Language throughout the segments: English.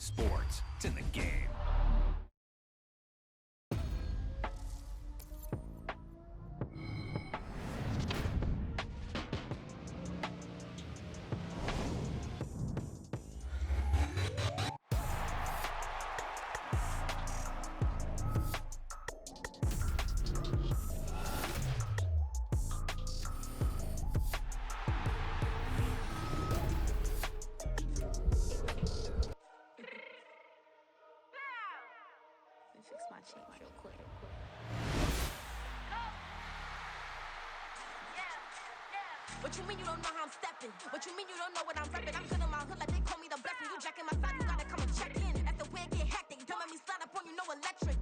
sports. It's in the game. Fix my cheek real quick. What you mean you don't know how I'm stepping? What you mean you don't know what I'm repping? I'm good on my hood like they call me the blessing. You jacking my side, you gotta come and check in. That's the way it get hectic. Don't let me slide up on you, no electric.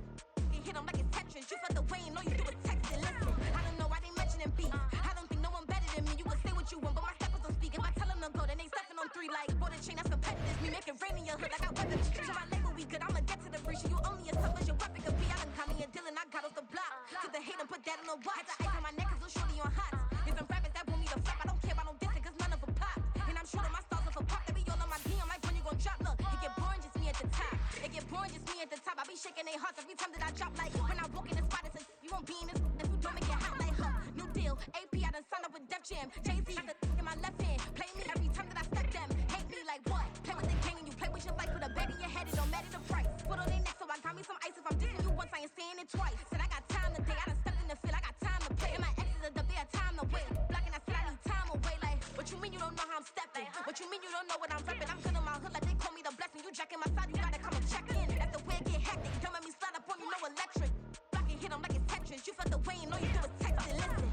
You hit them like it's Tetris. You felt the way and all you do is text it. Listen, I don't know why they mentioning beef. I don't think no one better than me. You can say what you want, but my steppers don't speak. If I tell them to go, then they stepping on 3 like border chain. That's competitive. Me make it rain in your hood like I weather. So my label we good. I'ma get to the breach. You only as tough as your weapon could be. I done caught me a Dylan. I got off the block. Took the hate and put that on the watch. The ice on my neck is a shorty on hot. There's some rappers that want me to flop. I don't care about no dissing, cause none of them pop. And I'm shooting my stars off a pop. They be all on my DM like when you gon' drop. Look, it get boring, just me at the top. It get boring, just me at the top. I be shaking their hearts every time that I drop. Like when I walk in the spot, it's you won't be in this. If you don't make it hot like new deal. AP, I done signed up with Def Jam. Jay-Z, got the in my left hand. Play me every time that I step them. Hate me like what? Play with the king and you play with your life. Put a bag in your head, it don't matter the price. Put on their neck, so I got me some ice. If I'm dissing you once, I ain't saying it twice. Said I got time today, I done stepped in the field, I got time to play. And my exes are up, they had time to wait. Blocking, I said I need time away. Like, what you mean you don't know how I'm stepping? What you mean you don't know what I'm repping? I'm good on my hood like they call me the blessing. You jacking my side, you gotta come and check in. That's the way it get hectic. Don't let me slide up on you, no electric. Blocking, hit them like it's Tetris. You felt the way and all you do is text it. Listen.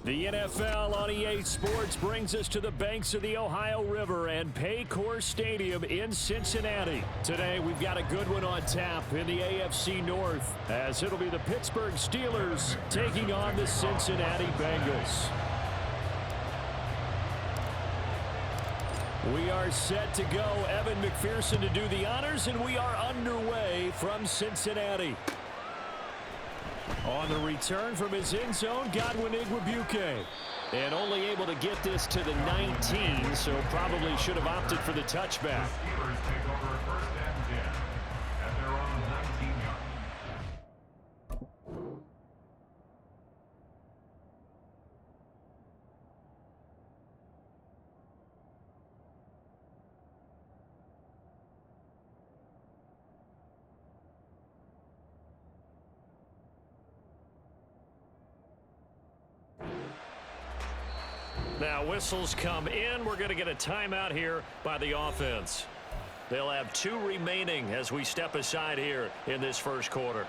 The NFL on EA Sports brings us to the banks of the Ohio River and Paycor Stadium in Cincinnati. Today, we've got a good one on tap in the AFC North, as it'll be the Pittsburgh Steelers taking on the Cincinnati Bengals. We are set to go. Evan McPherson to do the honors, and we are underway from Cincinnati. On the return from his end zone, Godwin Igwebuike. And only able to get this to the 19, so probably should have opted for the touchback. Steelers take over first and 10 at their own 19-yard. Now whistles come in. We're going to get a timeout here by the offense. They'll have 2 remaining as we step aside here in this first quarter.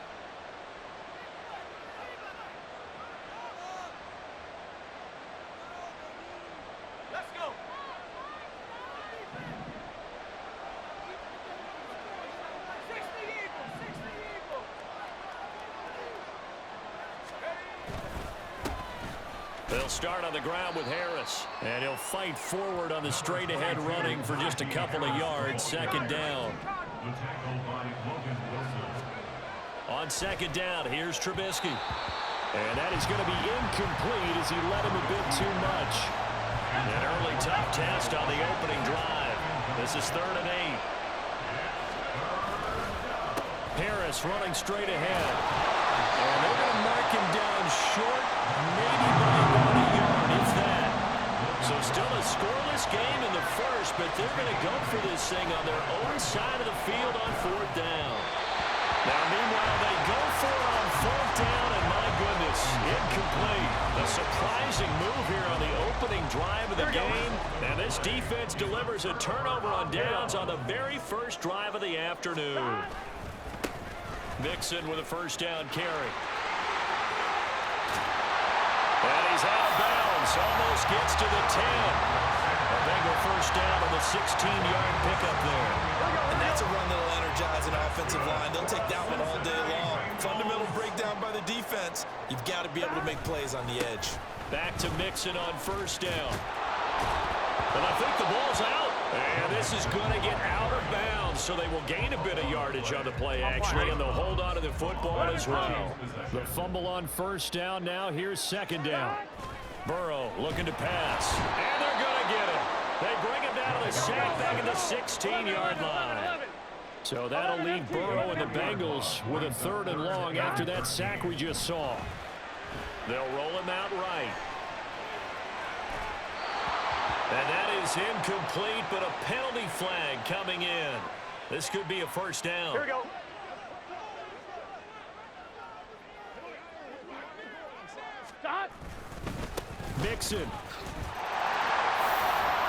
They'll start on the ground with Harris. And he'll fight forward on the straight-ahead running for just a couple of yards. Second down. On second down, here's Trubisky. And that is going to be incomplete as he led him a bit too much. An early tough test on the opening drive. This is 3rd and 8. Harris running straight ahead. And they're going to mark him down short, maybe by about a yard, if that. So still a scoreless game in the first, but they're going to go for this thing on their own side of the field on 4th down. Now, meanwhile, they go for it on 4th down, and my goodness, incomplete. A surprising move here on the opening drive of the game, and this defense delivers a turnover on downs on the very first drive of the afternoon. Mixon with a first down carry. And he's out of bounds. Almost gets to the 10. A Bengal first down on the 16-yard pickup there. And that's a run that'll energize an offensive line. They'll take that one all day long. Fundamental breakdown by the defense. You've got to be able to make plays on the edge. Back to Mixon on first down. And I think the ball's out. And this is going to get out of bounds, so they will gain a bit of yardage on the play, actually, and they'll hold on to the football as well. The fumble on first down now. Here's second down. Burrow looking to pass. And they're going to get it. They bring him down to the sack back at the 16-yard line. So that'll leave Burrow and the Bengals with a 3rd and long after that sack we just saw. They'll roll him out right. And that is incomplete, but a penalty flag coming in. This could be a first down. Here we go. Stop. Mixon.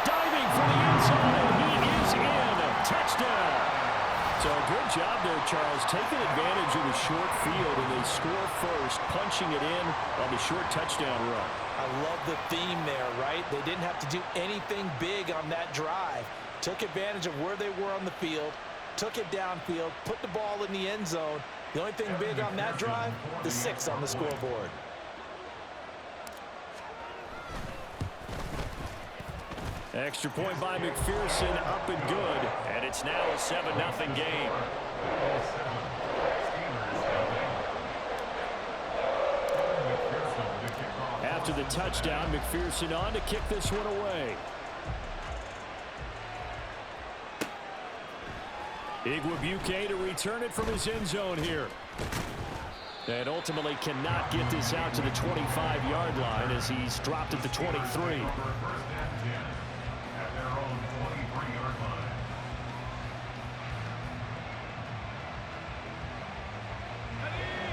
Diving for the end zone. He is in. Touchdown. So good job there, Charles, taking advantage of the short field, and they score first, punching it in on the short touchdown run. I love the theme there, right? They didn't have to do anything big on that drive. Took advantage of where they were on the field, took it downfield, put the ball in the end zone. The only thing big on that drive, the 6 on the scoreboard. Extra point by McPherson, up and good. And it's now a 7-0 game. After the touchdown, McPherson on to kick this one away. Igwebuike to return it from his end zone here. And ultimately cannot get this out to the 25-yard line as he's dropped at the 23.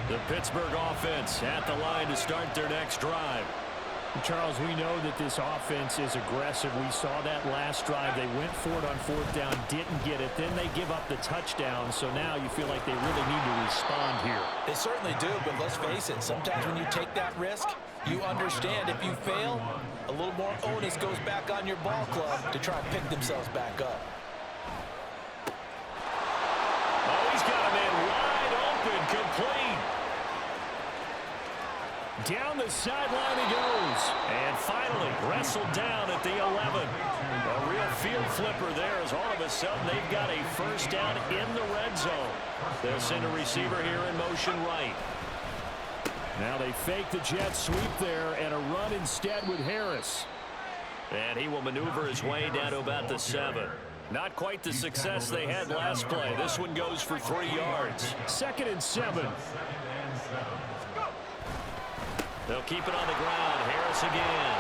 The Pittsburgh offense at the line to start their next drive. Charles, we know that this offense is aggressive. We saw that last drive. They went for it on 4th down, didn't get it. Then they give up the touchdown. So now you feel like they really need to respond here. They certainly do, but let's face it. Sometimes when you take that risk, you understand if you fail, a little more onus goes back on your ball club to try and pick themselves back up. Oh, he's got a man wide open, complete. Down the sideline he goes. And finally wrestled down at the 11. A real field flipper there as all of a sudden they've got a first down in the red zone. They'll send a receiver here in motion right. Now they fake the jet sweep there and a run instead with Harris. And he will maneuver his way down to about the 7. Not quite the success they had last play. This one goes for 3 yards. 2nd and 7. They'll keep it on the ground. Harris again.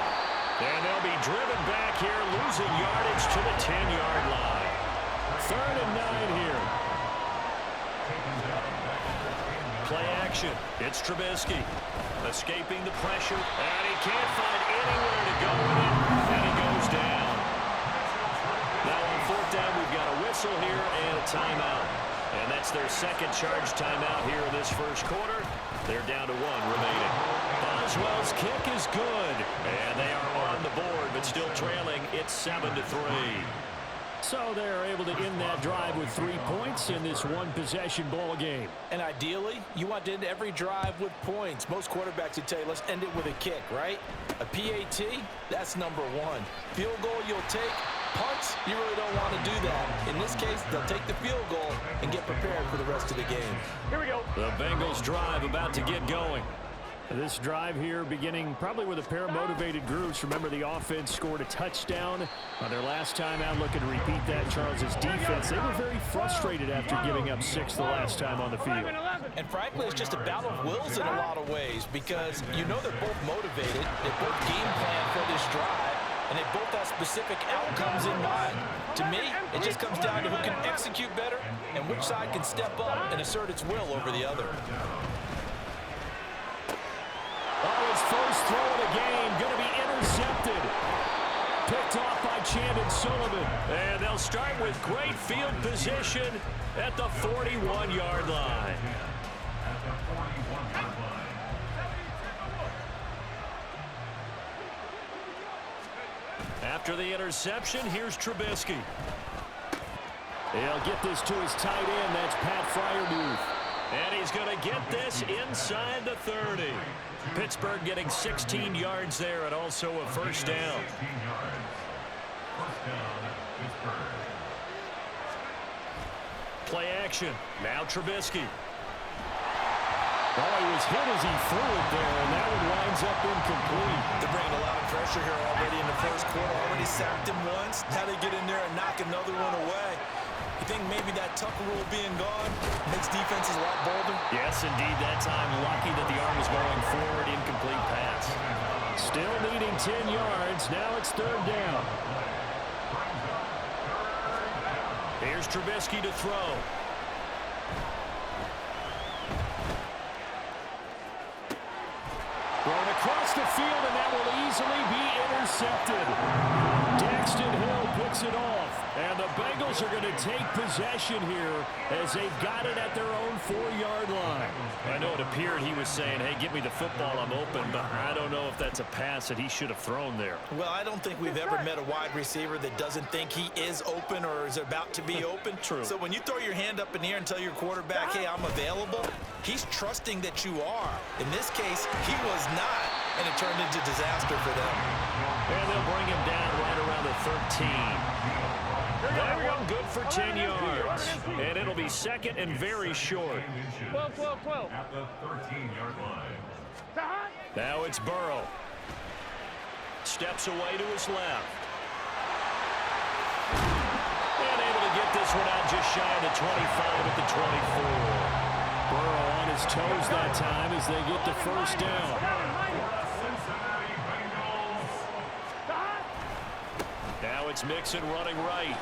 And they'll be driven back here, losing yardage to the 10-yard line. 3rd and 9 here. Play action. It's Trubisky. Escaping the pressure. And he can't find anywhere to go with it. And he goes down. Now on fourth down, we've got a whistle here and a timeout. And that's their second charge timeout here in this first quarter. They're down to one remaining. Boswell's kick is good. And they are on the board, but still trailing. It's 7-3. So they're able to end that drive with 3 points in this one-possession ball game. And ideally, you want to end every drive with points. Most quarterbacks would tell you, let's end it with a kick, right? A PAT, that's number one. Field goal you'll take. Punts, you really don't want to do that. In this case, they'll take the field goal and get prepared for the rest of the game. Here we go. The Bengals drive about to get going. This drive here beginning probably with a pair of motivated groups. Remember, the offense scored a touchdown on their last time out. Looking to repeat that. Charles's defense, they were very frustrated after giving up 6 the last time on the field. And frankly, it's just a battle of wills in a lot of ways because you know they're both motivated. They both game plan for this drive, and they both have specific outcomes in mind. To me, it just comes down to who can execute better and which side can step up and assert its will over the other. Oh, his first throw of the game going to be intercepted. Picked off by Chandon Sullivan. And they'll start with great field position at the 41-yard line. After the interception, here's Trubisky. He'll get this to his tight end. That's Pat Freiermuth. And he's going to get this inside the 30. Pittsburgh getting 16 yards there and also a first down. Play action. Now Trubisky. Oh, he was hit as he threw it there, and that one winds up incomplete. They're bringing a lot of pressure here already in the first quarter. Already sacked him once. Now they get in there and knock another one away. You think maybe that Tucker rule being gone makes defenses a lot bolder? Yes, indeed. That time, lucky that the arm was going forward. Incomplete pass. Still needing 10 yards. Now it's third down. Here's Trubisky to throw. Thrown across the field, and that will easily be intercepted. Daxton Hill picks it off. And the Bengals are going to take possession here as they've got it at their own 4-yard line. I know it appeared he was saying, hey, get me the football, I'm open, but I don't know if that's a pass that he should have thrown there. Well, I don't think we've ever met a wide receiver that doesn't think he is open or is about to be open. True. So when you throw your hand up in the air and tell your quarterback, hey, I'm available, he's trusting that you are. In this case, he was not, and it turned into disaster for them. And they'll bring him down right around the 13. That one good for 10 yards. And it'll be second and very short. 12. At the 13-yard line. Now it's Burrow. Steps away to his left. And able to get this one out just shy of the 25 at the 24. Burrow on his toes that time as they get the first down. Now it's Mixon running right.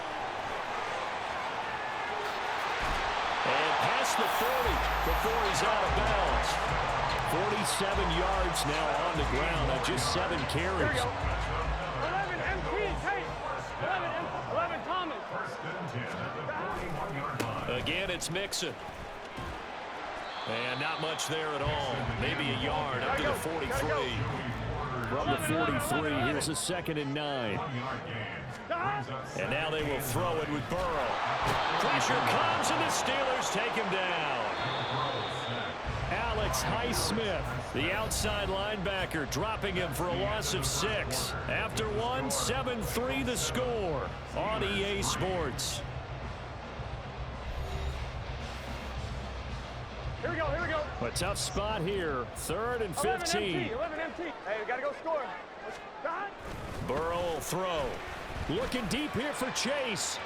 And past the 40 before he's out of bounds. 47 yards now on the ground on just 7 carries. 11 MT, Tate. 11 Thomas. Again, it's Mixon. And not much there at all. Maybe a yard up to the 43. From the 43, here's a 2nd and 9. And now they will throw it with Burrow. Pressure comes, and the Steelers take him down. Alex Highsmith, the outside linebacker, dropping him for a loss of 6. After one, 7-3 the score on EA Sports. Here we go. A tough spot here. 3rd and 15. 11 MT. Hey, we got to go score. Burrow will throw. Looking deep here for Chase.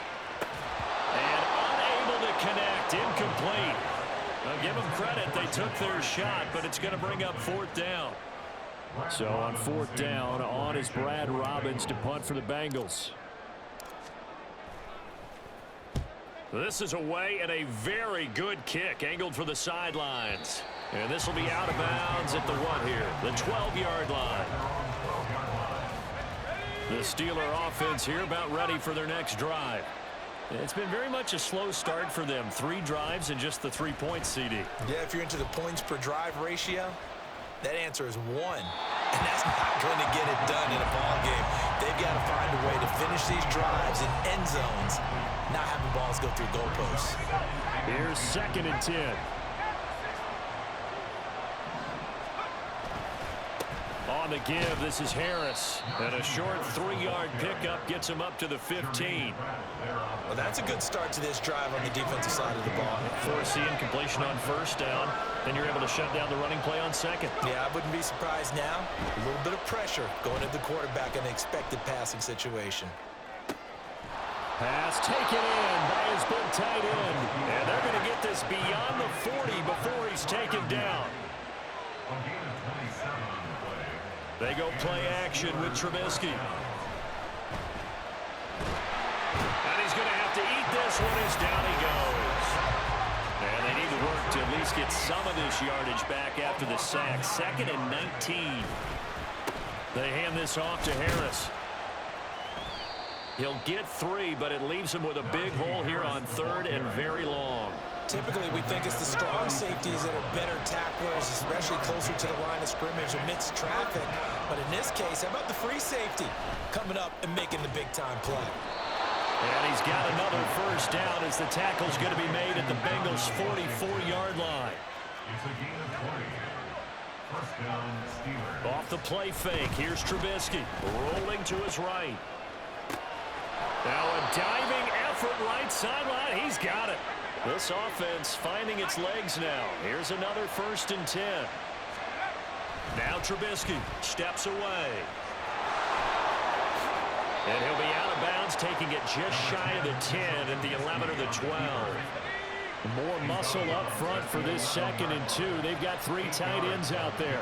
And unable to connect. Incomplete. I'll give them credit. They took their shot, but it's going to bring up 4th down. So on 4th down, on is Brad Robbins to punt for the Bengals. This is away and a very good kick angled for the sidelines. And this will be out of bounds at the what here? The 12-yard line. The Steeler offense here about ready for their next drive. It's been very much a slow start for them. 3 drives and just the 3 points, CD. Yeah, if you're into the points per drive ratio, that answer is 1. And that's not going to get it done in a ball game. They've got to find a way to finish these drives in end zones, not having balls go through goalposts. Here's 2nd and 10. On the give, this is Harris. And a short 3-yard pickup gets him up to the 15. Well, that's a good start to this drive on the defensive side of the ball. Forcing completion on 1st down. Then you're able to shut down the running play on 2nd. Yeah, I wouldn't be surprised now. A little bit of pressure going at the quarterback in an expected passing situation. Pass taken in by his big tight end. And they're going to get this beyond the 40 before he's taken down. They go play action with Trubisky. And he's going to have to eat this one as down he goes. And they need to work to at least get some of this yardage back after the sack. 2nd and 19. They hand this off to Harris. He'll get 3, but it leaves him with a big hole here on 3rd and very long. Typically, we think it's the strong safeties that are better tacklers, especially closer to the line of scrimmage amidst traffic. But in this case, how about the free safety coming up and making the big-time play? And he's got another 1st down as the tackle's going to be made at the Bengals' 44-yard line. It's a gain of 20. 1st down, Steelers. Off the play fake, here's Trubisky rolling to his right. Now a diving effort right sideline. He's got it. This offense finding its legs now. Here's another 1st and 10. Now Trubisky steps away. And he'll be out of bounds, taking it just shy of the 10 at the 11 or the 12. More muscle up front for this 2nd and 2. They've got 3 tight ends out there.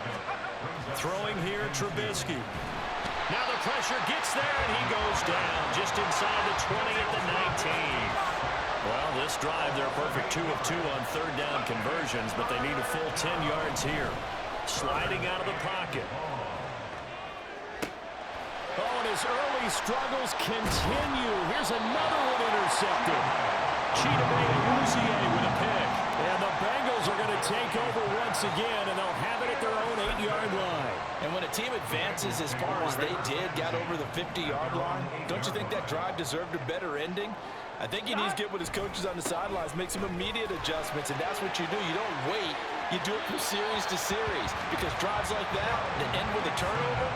Throwing here, Trubisky. Now the pressure gets there, and he goes down just inside the 20 at the 19. Well, this drive, they're a perfect 2 of 2 on 3rd down conversions, but they need a full 10 yards here. Sliding out of the pocket. Oh, and his early struggles continue. Here's another one intercepted. Chidobe with a pick. And the Bengals are going to take over once again, and they'll have it at their own 8-yard line. And when a team advances as far as they did, got over the 50-yard line, don't you think that drive deserved a better ending? I think he needs to get with his coaches on the sidelines, make some immediate adjustments, and that's what you do. You don't wait. You do it from series to series, because drives like that, that end with a turnover,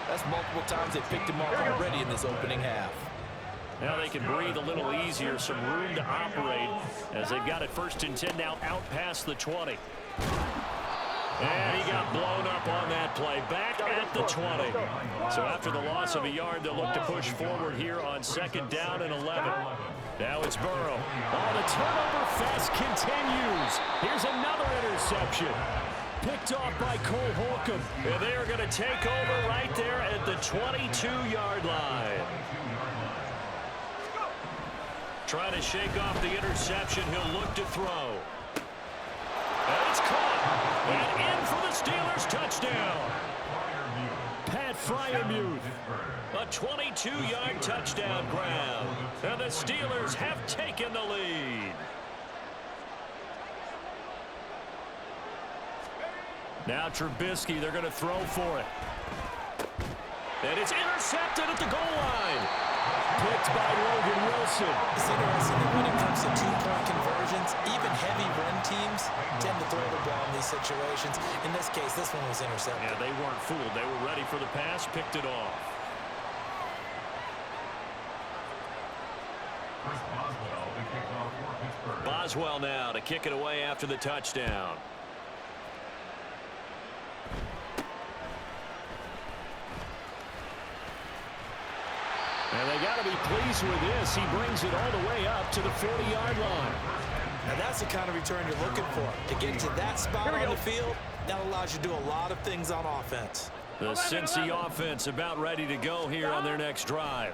that's multiple times they picked him off already in this opening half. Now they can breathe a little easier, some room to operate as they've got it 1st and 10 now out past the 20. And he got blown up on that play, back at the 20. So after the loss of a yard, they'll look to push forward here on 2nd down and 11. Now it's Burrow. Oh, the turnover fest continues. Here's another interception. Picked off by Cole Holcomb. And they are going to take over right there at the 22-yard line. Trying to shake off the interception. He'll look to throw. And it's caught. And in for the Steelers touchdown. Pat Freiermuth. A 22-yard touchdown grab. And the Steelers have taken the lead. Now Trubisky, they're going to throw for it. And it's intercepted at the goal line. Picked by Logan Wilson. It's interesting that when it comes to 2-point conversions, even heavy run teams tend to throw the ball in these situations. In this case, this one was intercepted. Yeah, they weren't fooled. They were ready for the pass, picked it off. Boswell now to kick it away after the touchdown. And they got to be pleased with this. He brings it all the way up to the 40-yard line. And that's the kind of return you're looking for. To get to that spot on the field, that allows you to do a lot of things on offense. The Cincy offense about ready to go here on their next drive.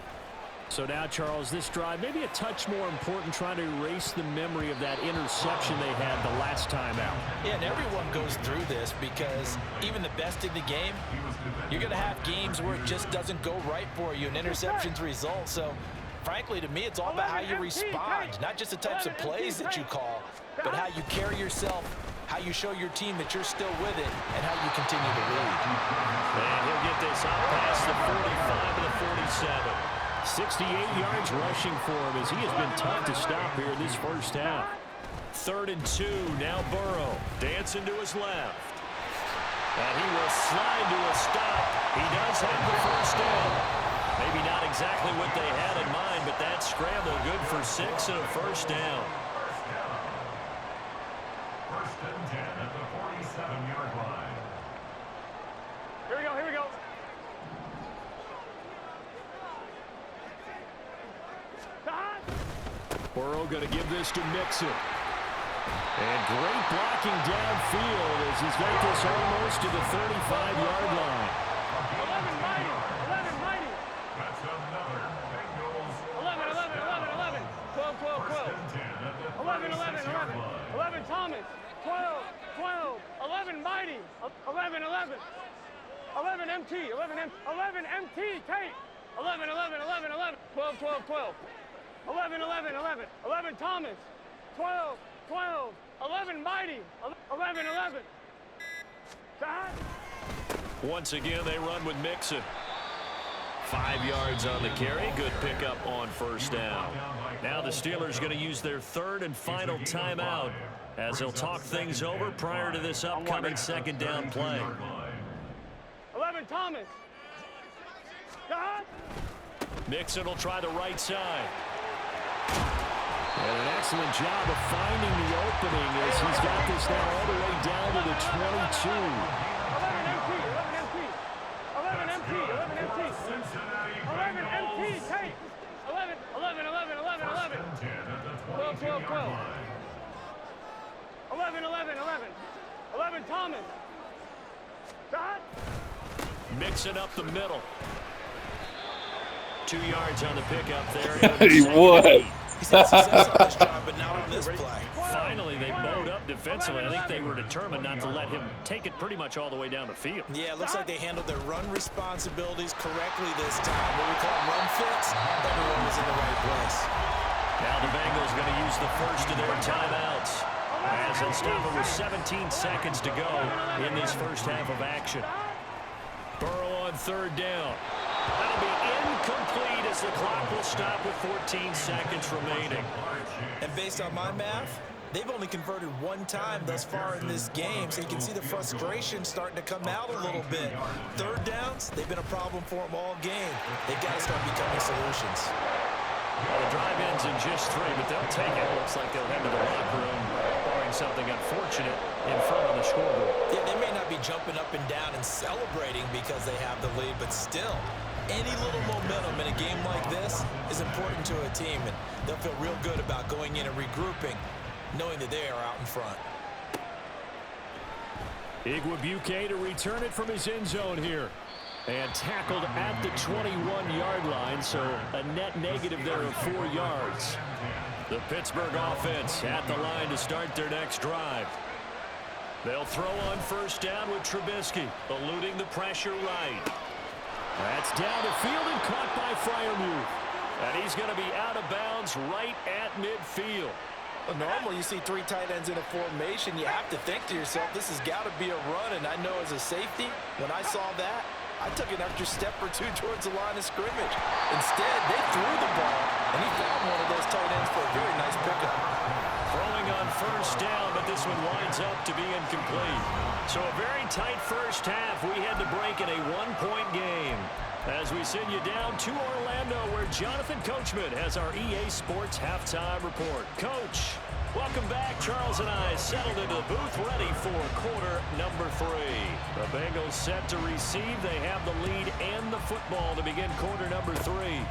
So now, Charles, this drive maybe a touch more important, trying to erase the memory of that interception they had the last time out. Yeah, and everyone goes through this because even the best in the game, you're going to have games where it just doesn't go right for you and interceptions result. So, frankly, to me, it's all about how you respond, not just the types of plays that you call, but how you carry yourself, how you show your team that you're still with it, and how you continue to lead. And he'll get this out past the 45 to the 47. 68 yards rushing for him as he has been tough to stop here in this first half. 3rd and 2. Now Burrow dancing to his left. And he will slide to a stop. He does have the first down. Maybe not exactly what they had in mind, but that scramble good for 6 and a first down. First and 10 at the 47-yard line. Here we go, here we go. Burrow going to give this to Mixon. And great blocking downfield as he's got this almost to the 35-yard line. 11 mighty, 11 mighty. That's another Bengals. 11, 11, 11, 11. 12, 12, 12. 11, 11, 11. 11 Thomas. 12, 12. 11 mighty. 11, 11. 11 MT, 11 MT. 11 MT, Tate. 11, 11, 11, 11. 12, 12, 12. 11, 11, 11. 11 Thomas. 12, 12. 11 mighty. 11, 11. Once again, they run with Mixon. 5 yards on the carry. Good pickup on first down. Now the Steelers going to use their 3rd and final timeout as they'll talk things over prior to this upcoming 2nd down play. 11 Thomas. Mixon will try the right side. And an excellent job of finding the opening as he's got this now all the way down to the 22. 11 MT, 11 MT. 11 MT, 11 MT. 11 MT, Tate. 11, 11, 11, 11, 11. 12, 12, 12. 11, 11, 11. 11 Thomas. Mixing up the middle. 2 yards on the pickup there. What? He's had success on this drive, but not on this play. Finally, they bowed up defensively. I think they were determined not to let him take it pretty much all the way down the field. Yeah, it looks like they handled their run responsibilities correctly this time. What we call run fits, everyone was in the right place. Now the Bengals going to use the first of their timeouts as they'll stop it with 17 seconds to go in this first half of action. Burrow on 3rd down. That'll be incomplete as the clock will stop with 14 seconds remaining. And based on my math, they've only converted 1 time thus far in this game, so you can see the frustration starting to come out a little bit. 3rd downs, they've been a problem for them all game. They've got to start becoming solutions. Well, the drive ends in just 3, but they'll take it. Looks like they'll head to the locker room, barring something unfortunate in front of the scoreboard. Yeah, they may not be jumping up and down and celebrating because they have the lead, but still, any little momentum in a game like this is important to a team, and they'll feel real good about going in and regrouping, knowing that they are out in front. Igwebuike to return it from his end zone here. And tackled at the 21-yard line, so a net negative there of 4 yards. The Pittsburgh offense at the line to start their next drive. They'll throw on first down with Trubisky, eluding the pressure right. That's down the field and caught by Freiermuth. And he's going to be out of bounds right at midfield. Well, normally you see 3 tight ends in a formation. You have to think to yourself, this has got to be a run. And I know as a safety, when I saw that, I took an extra step or 2 towards the line of scrimmage. Instead, they threw the ball, and he found one of those tight ends for a very nice pickup. Throwing on first down, but this one winds up to be incomplete. So a very tight first half. We had to break in a 1-point game. As we send you down to Orlando, where Jonathan Coachman has our EA Sports Halftime Report. Coach, welcome back. Charles and I settled into the booth ready for quarter number 3. The Bengals set to receive. They have the lead and the football to begin quarter number 3.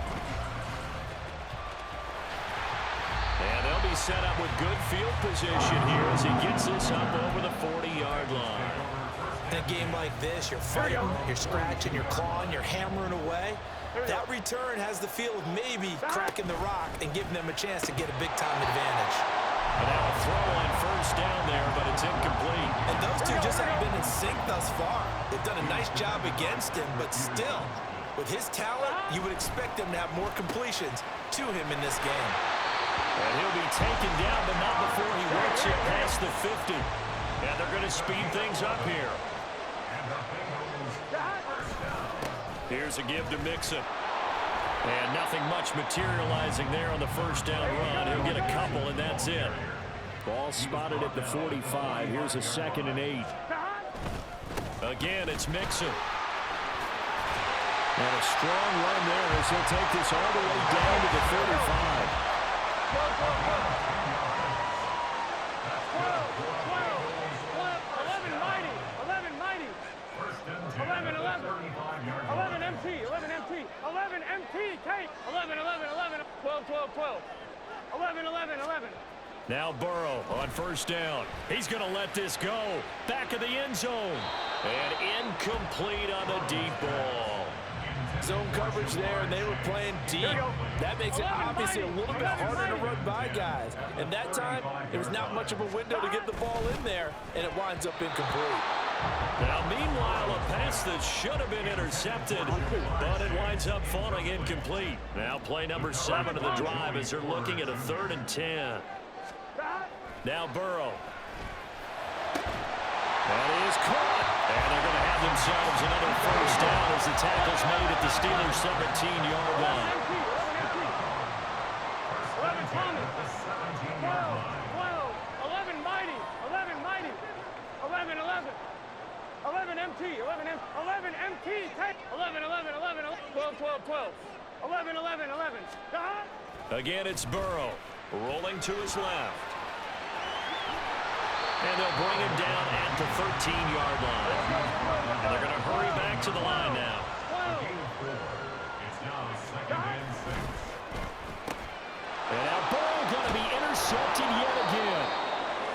And they'll be set up with good field position here as he gets this up over the 40-yard line. In a game like this, you're fighting, you're scratching, you're clawing, you're hammering away. That return has the feel of maybe cracking the rock and giving them a chance to get a big-time advantage. And now a throw on first down there, but it's incomplete. And those two just haven't been in sync thus far. They've done a nice job against him, but still, with his talent, you would expect him to have more completions to him in this game. And he'll be taken down, but not before he works it past the 50. And they're going to speed things up here. Here's a give to Mixon. And nothing much materializing there on the first down run. He'll get a couple, and that's it. Ball spotted at the 45. Here's a 2nd and 8. Again, it's Mixon. And a strong run there as he'll take this all the way down to the 35. 11 MT, 11 MT, 11 MT, take, 11, 11, 11, 12, 12, 12, 11, 11, 11. Now Burrow on first down. He's going to let this go. Back of the end zone. And incomplete on the deep ball. Zone coverage there, and they were playing deep. That makes it obviously a little bit harder to run by guys. And that time, there was not much of a window to get the ball in there, and it winds up incomplete. Now, meanwhile, a pass that should have been intercepted, but it winds up falling incomplete. Now play number 7 of the drive as they're looking at a 3rd and 10. Now Burrow. That is caught. And they're going to have themselves another first down as the tackle's made at the Steelers' 17-yard line. 11 Thomas, 12, 12, 11 Mighty, 11 Mighty, 11, 11, 11 MT, 11 MT, take, 11, 11, 11, 12, 12, 12, 11, 11, 11. Again, it's Burrow rolling to his left. And they'll bring him down at the 13-yard line. And they're going to hurry back to the line now. It's now 2nd and 6. And now Burrow going to be intercepted yet again.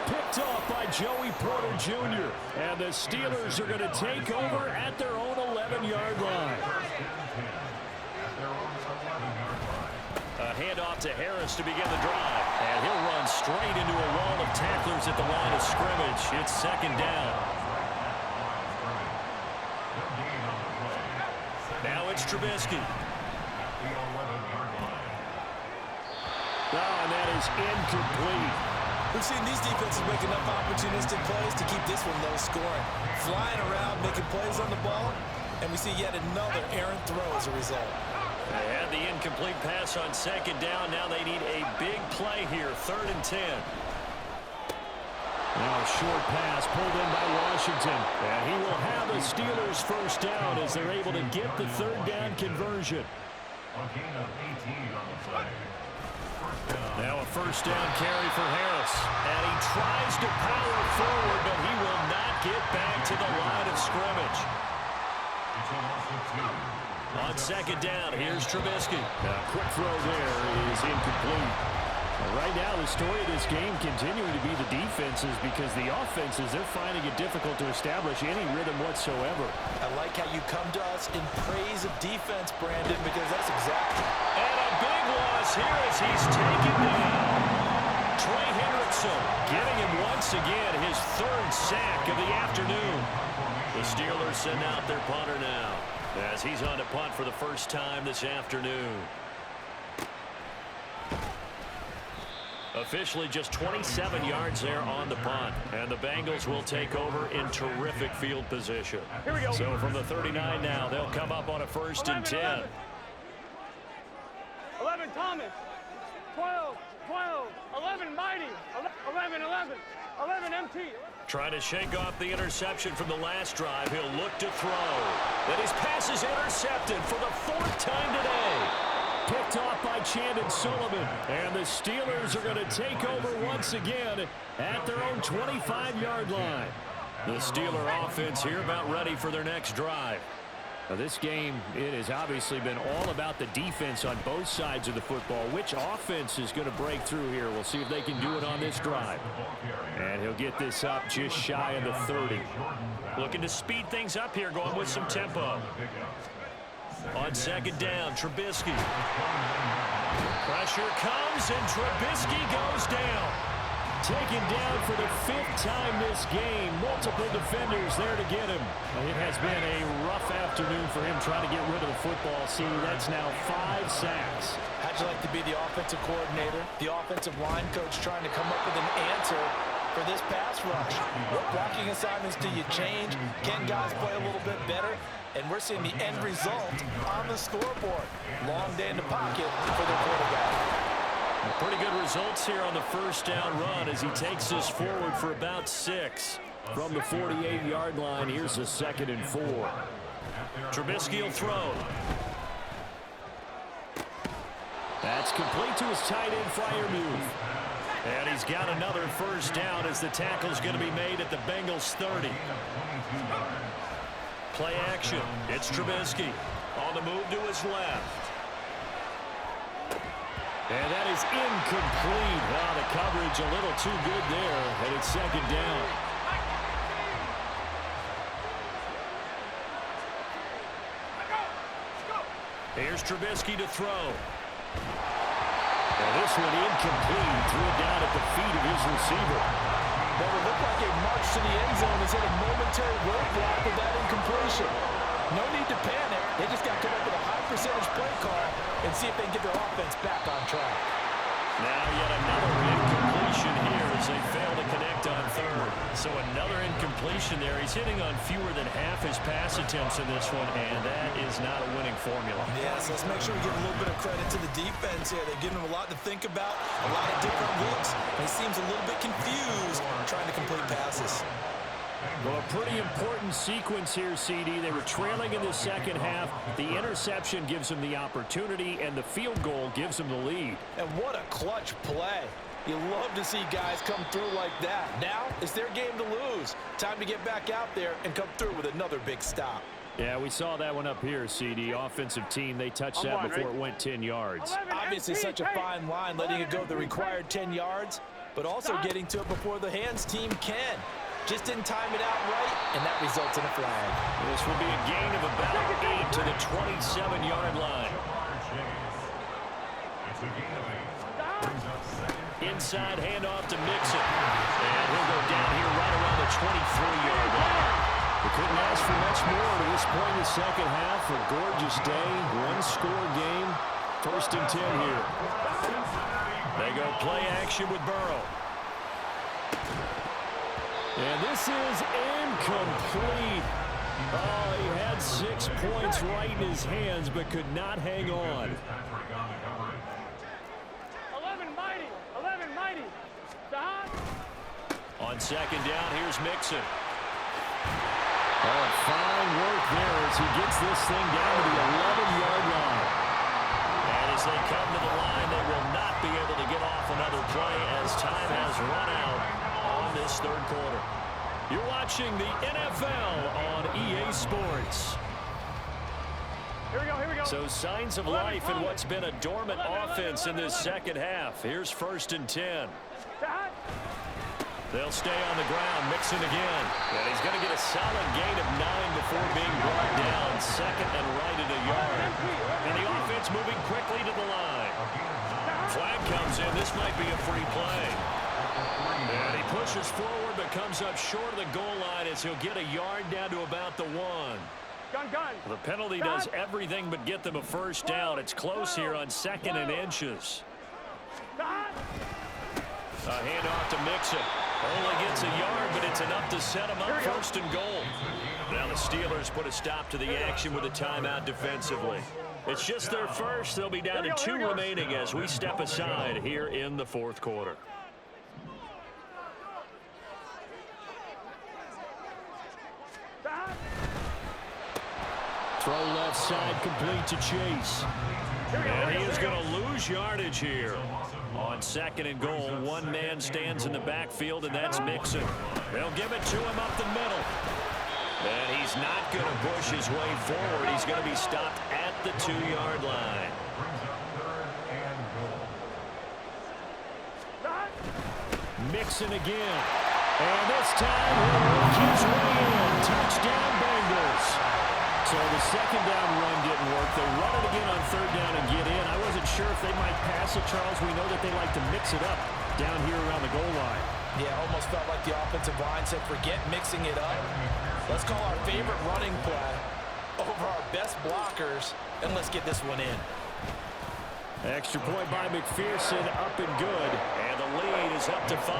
Picked off by Joey Porter Jr. And the Steelers are going to take over at their own 11-yard line. A handoff to Harris to begin the drive. And he'll run straight into a wall of tacklers at the line of scrimmage. It's 2nd down. Now it's Trubisky. And that is incomplete. We've seen these defenses make enough opportunistic plays to keep this one low scoring. Flying around, making plays on the ball, and we see yet another errant throw as a result. They had the incomplete pass on 2nd down. Now they need a big play here, 3rd and 10. Now a short pass pulled in by Washington. And he will have the Steelers first down as they're able to get the 3rd down conversion. A gain of 18 on the play. Now a first down carry for Harris. And he tries to power forward, but he will not get back to the line of scrimmage. It's a loss of 2. On 2nd down, here's Trubisky. A quick throw there is incomplete. Right now, the story of this game continuing to be the defenses because the offenses, they're finding it difficult to establish any rhythm whatsoever. I like how you come to us in praise of defense, Brandon, because that's exactly. And a big loss here as he's taken down. Trey Hendrickson getting him once again his 3rd sack of the afternoon. The Steelers send out their punter now as he's on to punt for the first time this afternoon. Officially just 27 yards there on the punt. And the Bengals will take over in terrific field position. Here we go. So from the 39 now, they'll come up on a 1st and 10. 11 Thomas, 12, 12, 11 Mighty, 11, 11, 11 MT. Trying to shake off the interception from the last drive. He'll look to throw. Then his pass is intercepted for the 4th time today. Picked off by Chandon Sullivan. And the Steelers are going to take over once again at their own 25-yard line. The Steeler offense here about ready for their next drive. Now this game, it has obviously been all about the defense on both sides of the football. Which offense is going to break through here? We'll see if they can do it on this drive. And he'll get this up just shy of the 30. Looking to speed things up here, going with some tempo. On second down, Trubisky. Pressure comes, and Trubisky goes down. Taken down for the 5th time this game. Multiple defenders there to get him. It has been a rough afternoon for him trying to get rid of the football. See, that's now 5 sacks. How'd you like to be the offensive coordinator, the offensive line coach trying to come up with an answer for this pass rush? What blocking assignments do you change? Can guys play a little bit better? And we're seeing the end result on the scoreboard. Long day in the pocket for the quarterback. Pretty good results here on the first down run as he takes this forward for about 6. From the 48-yard line, here's a 2nd and 4. Trubisky will throw. That's complete to his tight end, Freiermuth. And he's got another first down as the tackle's going to be made at the Bengals 30. Play action. It's Trubisky on the move to his left. And that is incomplete. Wow, the coverage a little too good there, and it's 2nd down. Here's Trubisky to throw. And this one incomplete. Threw it down at the feet of his receiver. Well, it looked like a march to the end zone has hit a momentary roadblock with that incompletion. No need to panic. They just got to come up with a high percentage play call and see if they can get their offense back on track. Now yet another incompletion here as they fail to connect on 3rd. So another incompletion there. He's hitting on fewer than half his pass attempts in this one, and that is not a winning formula. Yes, let's make sure we give a little bit of credit to the defense here. They're giving him a lot to think about, a lot of different looks. And he seems a little bit confused trying to complete passes. Well, a pretty important sequence here, CD. They were trailing in the second half. The interception gives them the opportunity, and the field goal gives them the lead. And what a clutch play. You love to see guys come through like that. Now it's their game to lose. Time to get back out there and come through with another big stop. Yeah, we saw that one up here, CD. Offensive team, they touched that before it went 10 yards. Obviously such a fine line, letting it go the required 10 yards, but also getting to it before the hands team can. Just didn't time it out right, and that results in a flag. This will be a gain of about 8 to the 27-yard line. Inside handoff to Mixon. And he'll go down here right around the 23-yard line. They couldn't ask for much more to this point in the second half. A gorgeous day, one-score game. 1st and 10 here. They go play action with Burrow. And this is incomplete. Oh, he had 6 points right in his hands, but could not hang on. 11 mighty. 11 mighty. On second down, here's Mixon. Oh, fine work there as he gets this thing down to the 11-yard line. And as they come to the line, they will not be able to get off another play as time has run out on this 3rd quarter. You're watching the NFL on EA Sports. Here we go. So signs of life in what's been a dormant offense in this second half. Here's 1st and 10. They'll stay on the ground. Mixon again. And he's going to get a solid gain of 9 before being brought down. 2nd and right at a yard. And the offense moving quickly to the line. Flag comes in. This might be a free play. And he pushes forward but comes up short of the goal line as he'll get a yard down to about the 1. Gun. The penalty does everything but get them a first down. It's close here on 2nd and inches. A handoff to Mixon. Only gets a yard, but it's enough to set him up 1st and goal. Now the Steelers put a stop to the action with a timeout defensively. It's just their first. They'll be down to 2 remaining as we step aside here in the 4th quarter. Throw left side complete to Chase. And he is going to lose yardage here. On 2nd and goal, one man stands in the backfield, and that's Mixon. They'll give it to him up the middle. And he's not going to push his way forward. He's going to be stopped at the 2-yard line. Mixon again. And this time he'll work his way in. Touchdown Bengals. So the second down run didn't work. They run it again on third down and get in. I wasn't sure if they might pass it, Charles. We know that they like to mix it up down here around the goal line. Yeah, almost felt like the offensive line said, forget mixing it up. Let's call our favorite running play over our best blockers, and let's get this one in. Extra point by McPherson, up and good. And the lead is up to 5.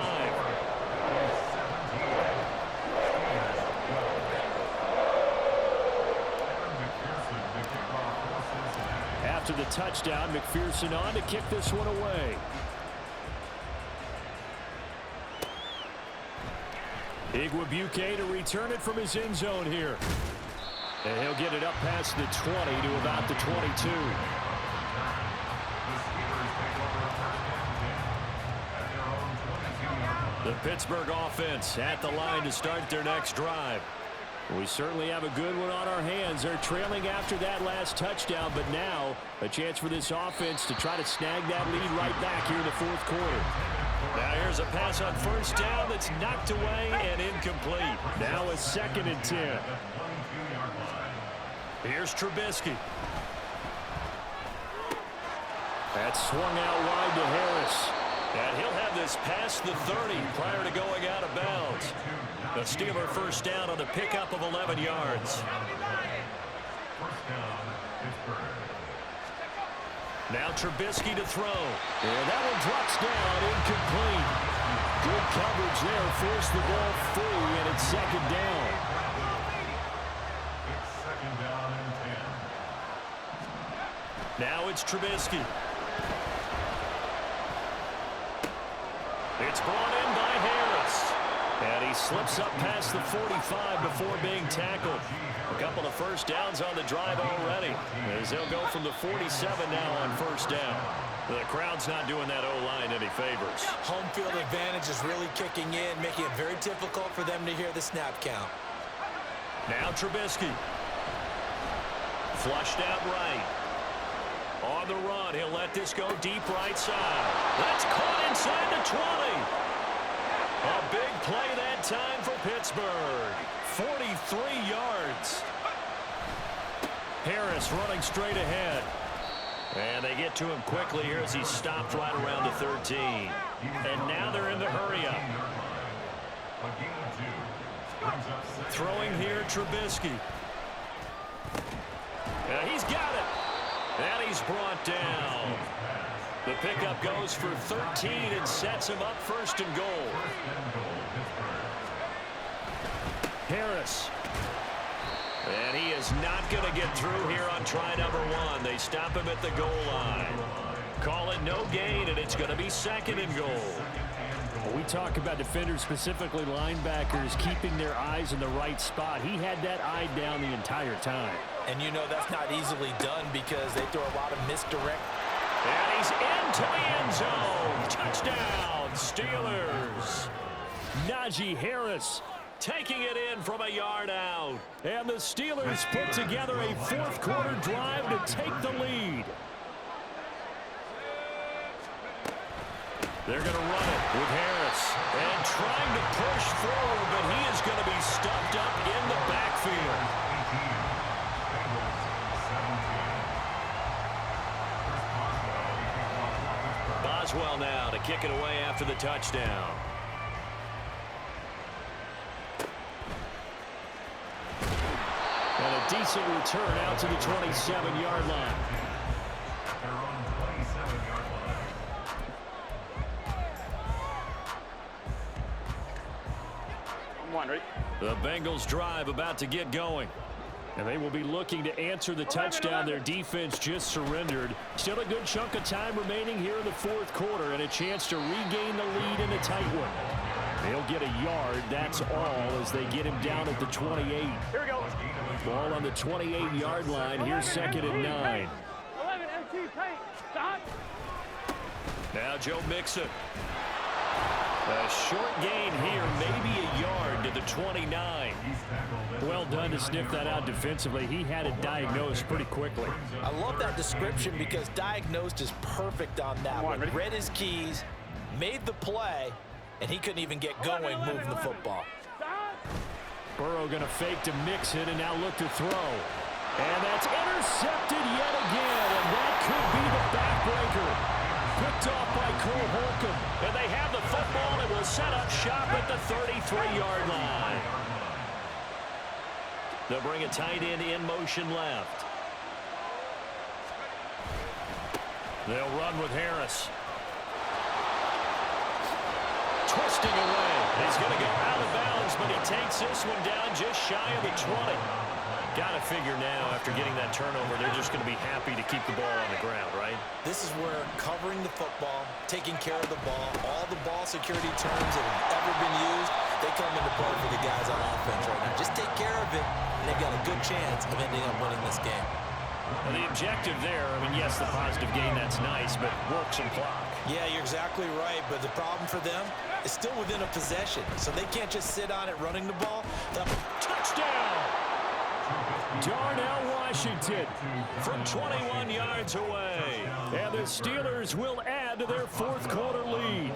After the touchdown, McPherson on to kick this one away. Igwebuike to return it from his end zone here. And he'll get it up past the 20 to about the 22. The Pittsburgh offense at the line to start their next drive. We certainly have a good one on our hands. They're trailing after that last touchdown, but now a chance for this offense to try to snag that lead right back here in the fourth quarter. Now here's a pass on first down that's knocked away and incomplete. Now a 2nd and 10. Here's Trubisky. That's swung out wide to Harris. And he'll have this past the 30 prior to going out of bounds. The Steeler first down on the pickup of 11 yards. Now Trubisky to throw. And that one drops down, incomplete. Good coverage there, forced the ball free, and it's 2nd down. It's 2nd down and 10. Now it's Trubisky. It's brought in by Harris. And he slips up past the 45 before being tackled. A couple of first downs on the drive already, as they'll go from the 47 now on first down. The crowd's not doing that O-line any favors. Home field advantage is really kicking in, making it very difficult for them to hear the snap count. Now Trubisky. Flushed out right. On the run, he'll let this go deep right side. That's caught inside the 20. A big play that time for Pittsburgh. 43 yards. Harris running straight ahead. And they get to him quickly here as he stopped right around the 13. And now they're in the hurry-up. Throwing here, Trubisky. And he's got it. And he's brought down. The pickup goes for 13 and sets him up 1st and goal. Harris. And he is not going to get through here on try number 1. They stop him at the goal line. Call it no gain, and it's going to be 2nd and goal. We talk about defenders, specifically linebackers, keeping their eyes in the right spot. He had that eye down the entire time. And you know that's not easily done because they throw a lot of misdirect. And he's into the end zone. Touchdown, Steelers. Najee Harris taking it in from a yard out. And the Steelers put together a fourth quarter drive to take the lead. They're going to run it with Harris. And trying to push forward, but he is going to be stuffed up in the backfield. Boswell now to kick it away after the touchdown. And a decent return out to the 27-yard line. The Bengals drive about to get going. And they will be looking to answer the touchdown their defense just surrendered. Still a good chunk of time remaining here in the fourth quarter and a chance to regain the lead in a tight one. They'll get a yard, that's all, as they get him down at the 28. Here we go. Ball on the 28-yard line. Here's 2nd and 9. 11 MT paint. Stop. Now Joe Mixon. A short gain here, maybe a yard to the 29. Well done to sniff that out defensively. He had it diagnosed pretty quickly. I love that description because diagnosed is perfect on that one. Read his keys, made the play, and he couldn't even get going moving the football. Burrow going to fake to Mixon and now look to throw. And that's intercepted yet again, and that could be the backbreaker. Picked off by Cole Holcomb. And they have the football and will set up shop at the 33-yard line. They'll bring a tight end in motion left. They'll run with Harris. Twisting away. He's going to go out of bounds, but he takes this one down just shy of the 20. Got to figure now, after getting that turnover, they're just going to be happy to keep the ball on the ground, right? This is where covering the football, taking care of the ball, all the ball security terms that have ever been used, they come into play for the guys on offense right now. Just take care of it, and they've got a good chance of ending up winning this game. And the objective there, I mean, yes, the positive gain, that's nice, but work some clock. Yeah, you're exactly right, but the problem for them is still within a possession, so they can't just sit on it running the ball. Touchdown! Darnell Washington from 21 yards away. And the Steelers will add to their fourth quarter lead.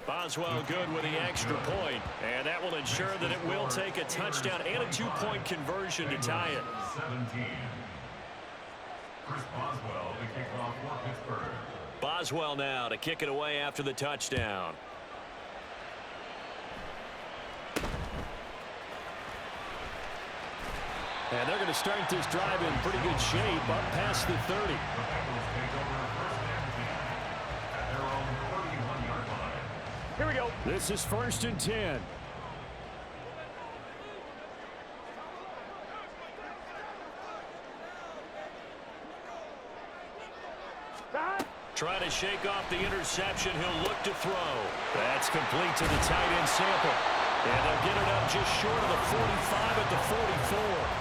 Boswell good with the extra point, and that will ensure that it will take a touchdown and a two-point conversion to tie it. 17. Chris Boswell to kick off for Pittsburgh. Boswell now to kick it away after the touchdown. And they're going to start this drive in pretty good shape up past the 30. The Bengals take over first and 10 at their own 31-yard line. Here we go. This is 1st and 10. Trying to shake off the interception. He'll look to throw. That's complete to the tight end Sample. And they'll get it up just short of the 45 at the 44.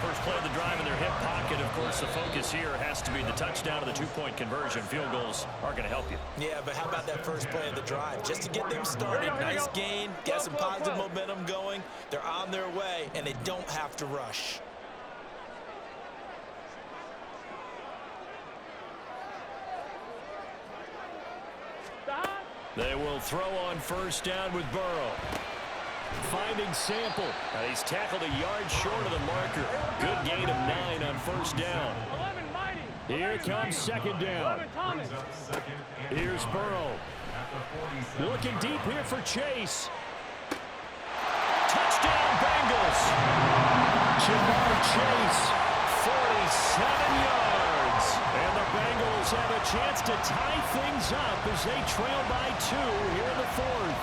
First play of the drive in their hip pocket. Of course, the focus here has to be the touchdown of the two-point conversion. Field goals are going to help you. Yeah, but how about that first play of the drive? Just to get them started, nice gain, get some positive momentum going. They're on their way, and they don't have to rush. They will throw on first down with Burrow. Finding Sample. He's tackled a yard short of the marker. Good gain of 9 on first down. 11 mighty. Here comes second down. 11 Thomas. Here's Burrow. Looking deep here for Chase. Touchdown Bengals. Jamar Chase, 47 yards. And the Bengals have a chance to tie things up as they trail by 2 here in the fourth.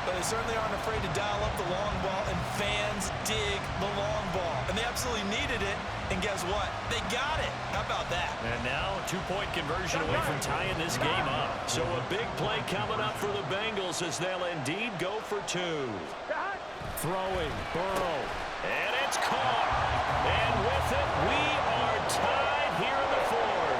But they certainly aren't afraid to dial up the long ball, and fans dig the long ball. And they absolutely needed it, and guess what? They got it. How about that? And now a two-point conversion away from tying this game up. So a big play coming up for the Bengals as they'll indeed go for 2. Throwing, Burrow. And it's caught. And with it, we are tied here in the fourth.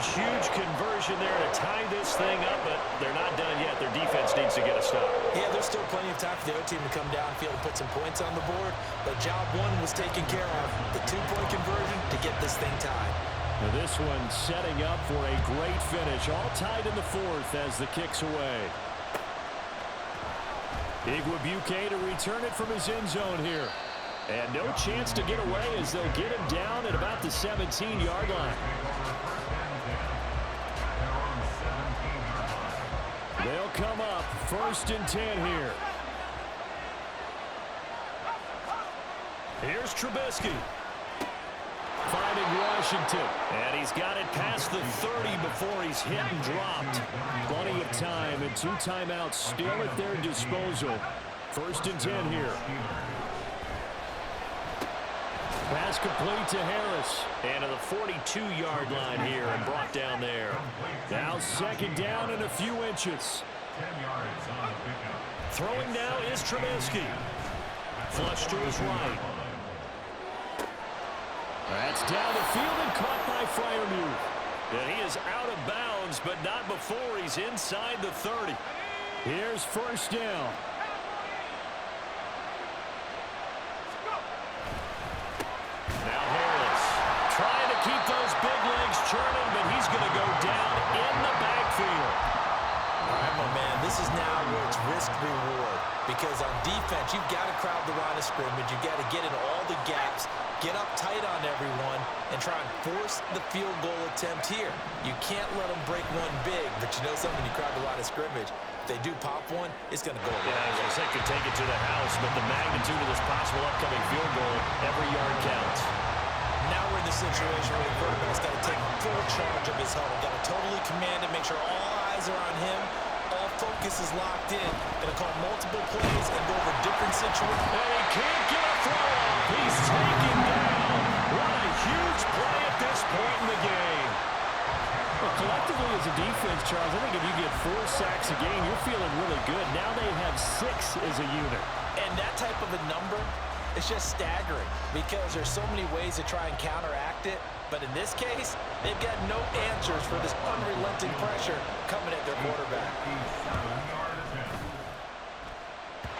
Huge conversion there to tie this thing up, but they're not done yet. Their defense needs to get a stop. Yeah, there's still plenty of time for the other team to come downfield and put some points on the board, but job one was taken care of. The two-point conversion to get this thing tied. Now this one setting up for a great finish. All tied in the fourth as the kick's away. Igwebuike to return it from his end zone here. And no chance to get away as they'll get him down at about the 17-yard line. They'll come up 1st and 10 here. Here's Trubisky. Finding Washington. And he's got it past the 30 before he's hit and dropped. Plenty of time and 2 timeouts still at their disposal. 1st and 10 here. Pass complete to Harris. And to the 42-yard line here and brought down there. Now second down and a few inches. 10 yards on the pickup. Throwing now is Trubisky. Flush to his right. That's down the field and caught by Freiermuth. And he is out of bounds, but not before he's inside the 30. Here's first down. Now Harris trying to keep those big legs churning, but he's going to go down in the backfield. All right, my man, this is now where it's risk-reward. because on defense, you've got to crowd the line of scrimmage. You've got to get in all the gaps, get up tight on everyone, and try and force the field goal attempt here. You can't let them break one big, but you know something, you crowd the line of scrimmage. If they do pop one, it's going to go away. Yeah, as I said, could take it to the house, but the magnitude of this possible upcoming field goal, every yard counts. Now we're in the situation where the quarterback's got to take full charge of his huddle. Got to totally command it, make sure all eyes are on him. All focus is locked in. Going to call multiple plays and go over different situations. And he can't get a throw off. He's taken down. What a huge play at this point in the game. Well, collectively as a defense, Charles, I think if you get 4 sacks a game, you're feeling really good. Now they have 6 as a unit. And that type of a number, it's just staggering because there's so many ways to try and counteract it. But in this case, they've got no answers for this unrelenting pressure coming at their quarterback.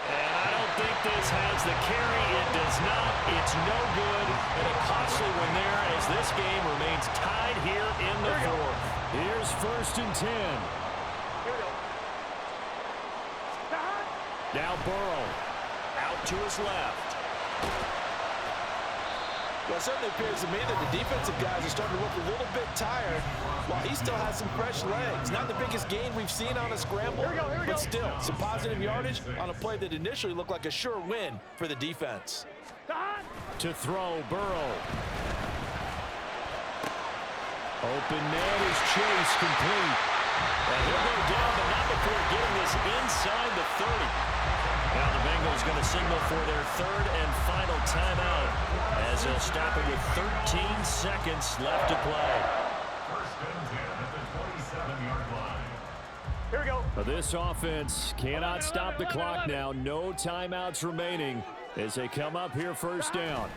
And I don't think this has the carry. It does not. It's no good. And a costly one there as this game remains tied here in the 4th. Here's 1st and 10. Here we go. Now Burrow out to his left. Well, it certainly appears to me that the defensive guys are starting to look a little bit tired while he still has some fresh legs. Not the biggest gain we've seen on a scramble, but still some positive yardage on a play that initially looked like a sure win for the defense. To throw, Burrow. Open man is Chase, complete. And he'll go down, but not before getting this inside the 30. Now the Bengals going to signal for their 3rd and final timeout as they'll stop it with 13 seconds left to play. 1st and 10 at the 27-yard line. Here we go. But this offense cannot stop the clock now. No timeouts remaining as they come up here 1st down.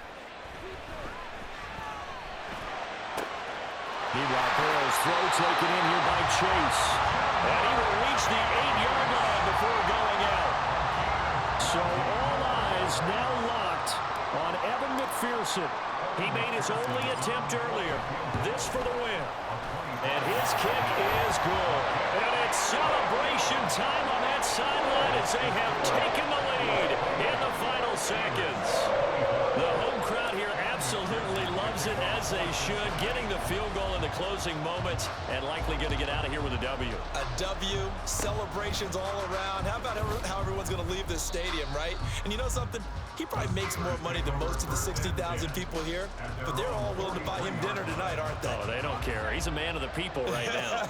Meanwhile, Burrow's throw taken in here by Chase. And he will reach the 8-yard line before going out. So all eyes now locked on Evan McPherson. He made his only attempt earlier. This for the win. And his kick is good. And it's celebration time on that sideline as they have taken the lead in the final seconds. The home crowd here absolutely loves it, as they should, getting the field goal in the closing moments and likely going to get out of here with a W. A W, celebrations all around. How about how everyone's going to leave this stadium, right? And you know something? He probably makes more money than most of the 60,000 people here, but they're all willing to buy him dinner tonight, aren't they? Oh, they don't care. He's a man of the people right now.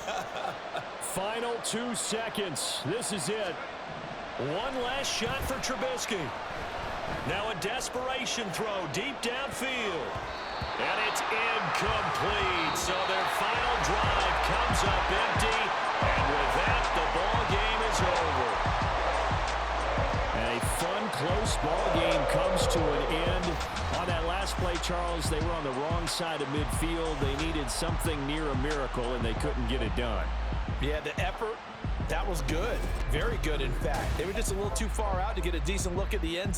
Final 2 seconds. This is it. One last shot for Trubisky. Now a desperation throw deep downfield. And it's incomplete. So their final drive comes up empty. And with that, the ball game is over. A fun, close ball game comes to an end. On that last play, Charles, they were on the wrong side of midfield. They needed something near a miracle, and they couldn't get it done. Yeah, the effort, that was good. Very good, in fact. They were just a little too far out to get a decent look at the end zone.